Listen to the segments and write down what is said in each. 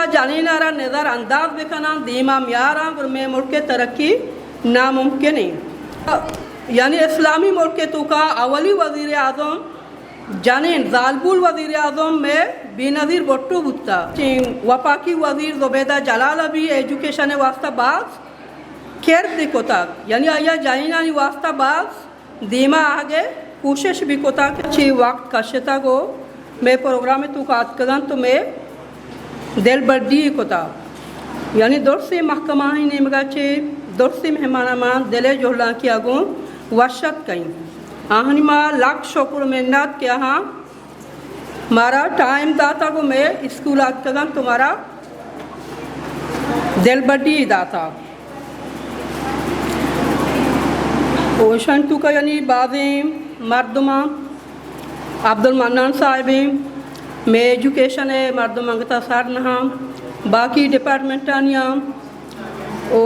माँ जानी नारा नज़र अंदाज बेखना दीमा म्यारा और मैं मुल्क के तरक्की नामुमकिन नहीं यानी इस्लामी मुल्क के तो का अवली वज़ीर आज़म जानीन ज़ालबुल वज़ीर आज़म में बेनज़ीर बट्टू बुत्ता वफाकी वज़ीर ज़ुबैदा जलाल भी एजुकेशन वास्ता बास खेर दिकोता यानी आया जाइना वास्ता बास दीमा आगे कोशिश भी कोता कि वक्त कशता को मैं प्रोग्राम तो कात कदन तो मैं दिल बड्डी कोता यानी दुर्सी महकमा ही नेमगा चे दुर्सी मेहमाना मान दिले जोहला की आगो वशत कहीं आहनी माँ लाख शुक्र मिन्नत क्या हाँ मारा टाइम दाता को मैं स्कूल आत कदन तुम्हारा दिल बड्डी दाता ओशन तो का यानी बाज़ें मर्दमा अब्दुल मन्नान साहिबी मैं एजुकेशन है मर्दम अंगता सार नहा बाकी डिपार्टमेंटानिया ओ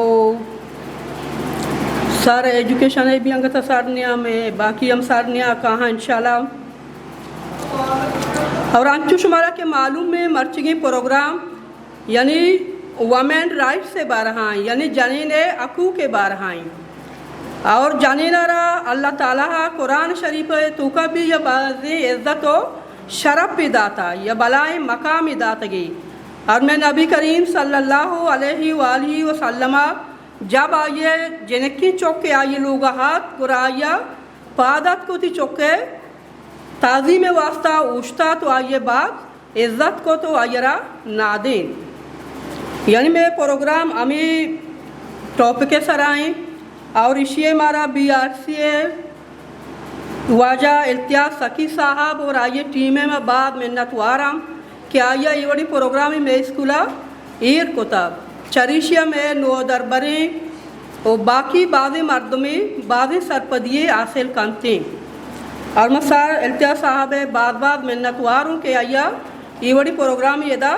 सारे एजुकेशन है भी अंगता सारनिया में बाकी हम सारनिया कहाँ इंशाल्लाह और अंचु शुमारा के मालूम में मर्चिगी प्रोग्राम यानी वमेन राइट से बारहा यानी जनीन अकू के बारहा और जानी नारा अल्लाह ताला कुरान शरीफ तो का भी यह बाज़ी इज़्ज़त व शरफ भी दाता यह बलाए मकाम दातगी और मैं नबी करीम सल्लल्लाहु अलैहि वसल्लम जब आइए जिनकी चौके आइए लोग हाथ गुराया पादत को थी चौके ताज़ी में वास्ता उश्ता तो आइए बात इज़्ज़त को तो आयरा नादिन यानी मैं प्रोग्राम अमी टॉपिक सराएँ और इसी हमारा BRC वाजा इल्तियाज सकी साहब और आइए टीम में बाद मिन्नत वाराम कि आइए ये बड़ी प्रोग्राम में स्कूला ईर कोताब चरीशिया में नो दरबरी और बाकी बाज़ी मर्दमी बाज़ी सरपदिये हासिल करते और मैं सार इल्तियाज साहब है बाद मिन्नत वारूँ के आइया ये बड़ी प्रोग्राम ये दा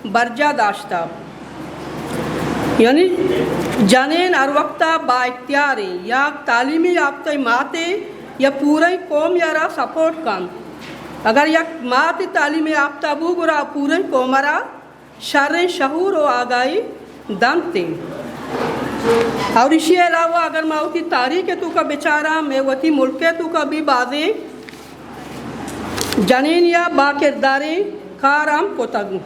बर्जा दाश्ता यानी जानेन और वक्ता बाइख्तियारी या तालीमी याफ्ता माते या पूरे कौम यारा सपोर्ट कम अगर या माते तालीमी याफ्ता बुगुरा पूरे कौमरा शर शहूर व आगाही दमते और इसी अलावा अगर माउती तारीख तो का बेचारा मैं वती मुल्क तो का भी बाज़े जानेन या बाकिरदारी कारम कोतगु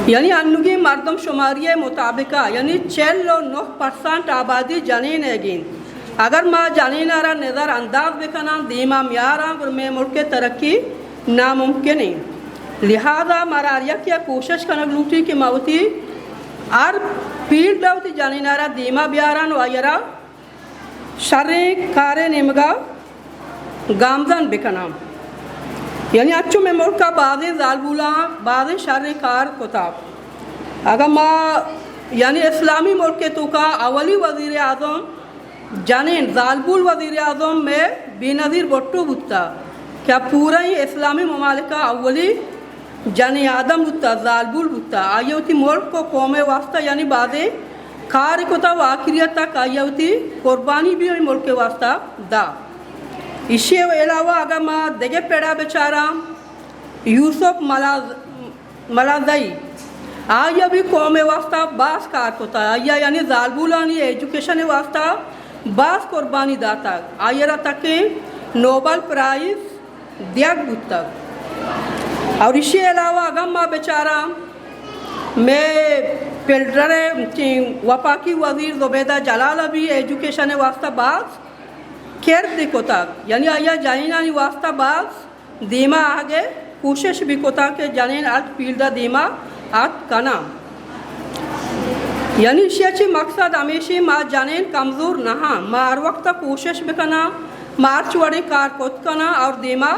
यानी अन्नुगी मर्दम शुमारी मुताबिका यानी 9% आबादी जनीन है अगर माँ जनीन आरा नज़र अंदाज बेखना दीमा म्यारा और मैं मुल्क के तरक्की नामुमकिन नहीं लिहाजा मारिया क्या कोशिश करना लूटी कि मावती और फील्ड लाउती जनीन आरा दीमा ब्यारा वायरा शर्रे कारे निमगा गामजन बेखना यानी अच्छो में मुल्क का बाज़े ज़ालबुला बाज़े शर्र कार कोताब अगर माँ यानी इस्लामी मुल्क के तो का अवली वज़ीर आज़म जानीन ज़ालबुल वज़ीर आज़म में बेनज़ीर बट्टू बुत्ता क्या पूरा ही इस्लामी ममालिक का अवली जानी आदम बुत्ता ज़ालबुल बुत्ता आइए होती मुल्क को कौम वास्ता यानी बाज़े कार कोताब आखिरियत तक आइए होती कुर्बानी भी मुल्क के वास्ता दा इसी अलावा अगर माँ देगे पेड़ा बेचारा यूसुफ मलाज़ई आया भी कौम वास्ता बास कार होता आया यानी ज़ालबुलानी एजुकेशन वास्ता बास कुर्बानी दाता आयरा तक नोबल प्राइज़ दियाग तक और इसी अलावा अगर माँ बेचारा मैं फिल्टर वफाकी वज़ीर ज़ुबैदा जलाल भी एजुकेशन वास्ता बास खेर दिकोता यानी आया जाइना वास्ता बास दीमा आगे कोशिश भी कोता के जानीन आज पीलदा दीमा आज कना यानी इसी मकसद हमेशा माँ जानीन कमज़ोर नहा मार वक्त कोशिश भी कना मार्च वड़ी कार कोत कना और दीमा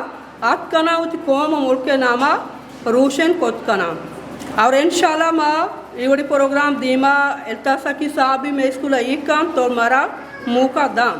आज कना उत कौम मुल्क के नामा रोशन कोत कना और इंशाल्लाह माँ ये बड़ी प्रोग्राम दीमा इल्तासा की साहब भी मैं स्कूल एक काम तो मारा मौका दाम